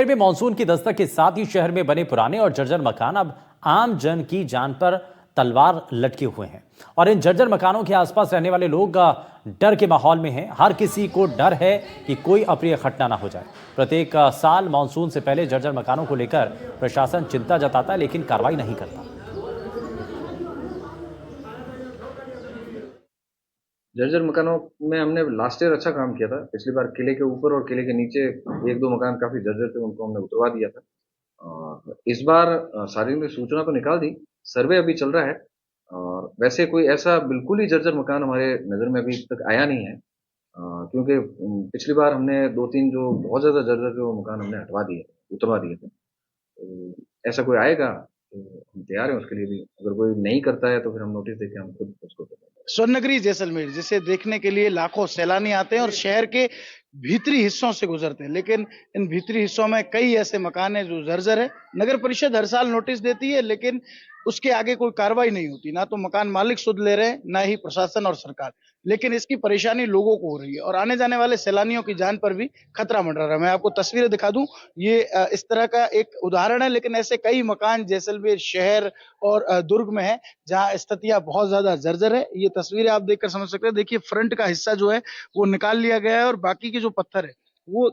शहर में मानसून की दस्तक के साथ ही शहर में बने पुराने और जर्जर मकान अब आम जन की जान पर तलवार लटके हुए हैं और इन जर्जर मकानों के आसपास रहने वाले लोग डर के माहौल में हैं। हर किसी को डर है कि कोई अप्रिय घटना ना हो जाए। प्रत्येक साल मानसून से पहले जर्जर मकानों को लेकर प्रशासन चिंता जताता है, लेकिन कार्रवाई नहीं करता। जर्जर मकानों में हमने लास्ट ईयर अच्छा काम किया था। पिछली बार किले के ऊपर और किले के नीचे एक दो मकान काफी जर्जर थे, उनको हमने उतरवा दिया था। और इस बार सार्वजनिक सूचना तो निकाल दी, सर्वे अभी चल रहा है। और वैसे कोई ऐसा बिल्कुल ही जर्जर मकान हमारे नज़र में अभी तक आया नहीं है, क्योंकि पिछली बार हमने दो तीन जो बहुत ज़्यादा जर्जर थे वो मकान हमने हटवा दिए, उतरवा दिए थे। तो ऐसा कोई आएगा तो हम तैयार हैं उसके लिए भी। अगर कोई नहीं करता है तो फिर हम नोटिस देके हम खुद उसको स्वर्ण नगरी जैसलमेर जिसे देखने के लिए लाखों सैलानी आते हैं और शहर के भीतरी हिस्सों से गुजरते हैं, लेकिन इन भीतरी हिस्सों में कई ऐसे मकान हैं जो जर्जर है। नगर परिषद हर साल नोटिस देती है, लेकिन उसके आगे कोई कार्रवाई नहीं होती। ना तो मकान मालिक सुध ले रहे हैं, ना ही प्रशासन और सरकार। लेकिन इसकी परेशानी लोगों को हो रही है और आने जाने वाले सैलानियों की जान पर भी खतरा मंडरा रहा है। मैं आपको तस्वीरें दिखा दूं, ये इस तरह का एक उदाहरण है, लेकिन ऐसे कई मकान जैसलमेर शहर और दुर्ग में है जहां स्थितियां बहुत ज्यादा जर्जर है। ये तस्वीरें आप देखकर समझ सकते हैं। देखिए, फ्रंट का हिस्सा जो है वो निकाल लिया गया है और बाकी के जो पत्थर है वो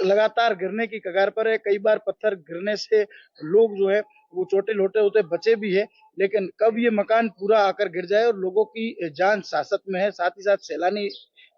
लगातार गिरने की कगार पर है। कई बार पत्थर गिरने से लोग जो है वो चोटिल होते होते बचे भी है, लेकिन कब ये मकान पूरा आकर गिर जाए और लोगों की जान सासत में है। साथ ही साथ सैलानी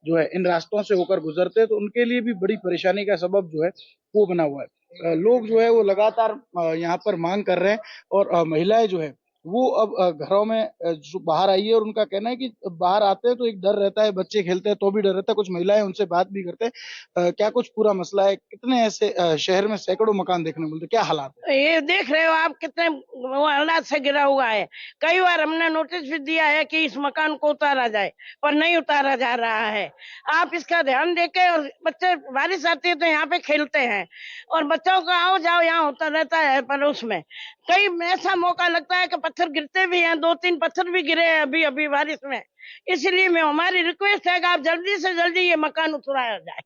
जो है इन रास्तों से होकर गुजरते हैं, तो उनके लिए भी बड़ी परेशानी का सबब जो है वो बना हुआ है। लोग जो है वो लगातार यहाँ पर मांग कर रहे हैं और महिलाएं जो है वो अब घरों में जो बाहर आई है और उनका कहना है कि बाहर आते हैं तो एक डर रहता है, बच्चे खेलते हैं तो भी डर रहता है। कुछ महिलाएं उनसे बात भी करते हैं। क्या कुछ पूरा मसला है? कितने ऐसे शहर में सैकड़ों मकान देखने को मिलते, क्या हालात है? ये देख रहे हो आप कितने वो हालात से गिरा हुआ है। कई बार हमने नोटिस भी दिया है कि इस मकान को उतारा जाए, पर नहीं उतारा जा रहा है। आप इसका ध्यान देके, और बच्चे बारिश आती है तो यहाँ पे खेलते हैं और बच्चों का आओ जाओ यहाँ होता रहता है, पर उसमें कई ऐसा मौका लगता है कि पत्थर गिरते भी हैं। 2-3 पत्थर भी गिरे हैं अभी अभी बारिश में। इसलिए मैं हमारी रिक्वेस्ट है कि आप जल्दी से जल्दी ये मकान उतराया जाए।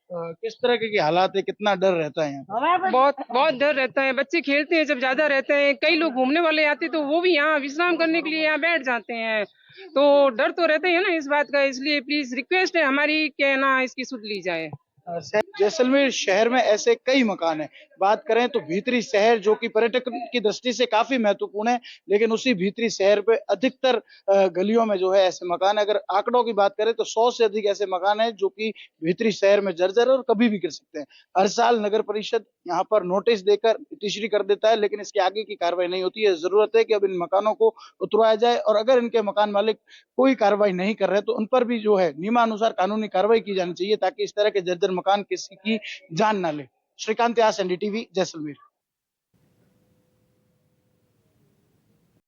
किस तरह के हालात है, कितना डर रहता है यहाँ? बहुत बहुत डर रहता है। बच्चे खेलते हैं जब ज्यादा रहते हैं, कई लोग घूमने वाले आते हैं तो वो भी यहाँ विश्राम करने के लिए यहाँ बैठ जाते हैं, तो डर तो रहता ही है ना इस बात का। इसलिए प्लीज रिक्वेस्ट है हमारी कि ना इसकी सुध ली जाए। जैसलमेर शहर में ऐसे कई मकान हैं। बात करें तो भीतरी शहर जो कि पर्यटक की दृष्टि से काफी महत्वपूर्ण है, लेकिन उसी भीतरी शहर पे अधिकतर गलियों में जो है ऐसे मकान है। अगर आंकड़ों की बात करें तो 100 से अधिक ऐसे मकान हैं जो कि भीतरी शहर में जर्जर है और कभी भी गिर सकते हैं। हर साल नगर परिषद यहाँ पर नोटिस देकर तीसरी कर देता है, लेकिन इसके आगे की कार्रवाई नहीं होती है। जरूरत है कि अब इन मकानों को उतरवाया जाए और अगर इनके मकान मालिक कोई कार्रवाई नहीं कर रहे तो उन पर भी जो है नियमानुसार कानूनी कार्रवाई की जानी चाहिए, ताकि इस तरह के जर्जर मकान किसी की जान ना ले। श्रीकांत व्यास, एनडीटीवी, जैसलमेर।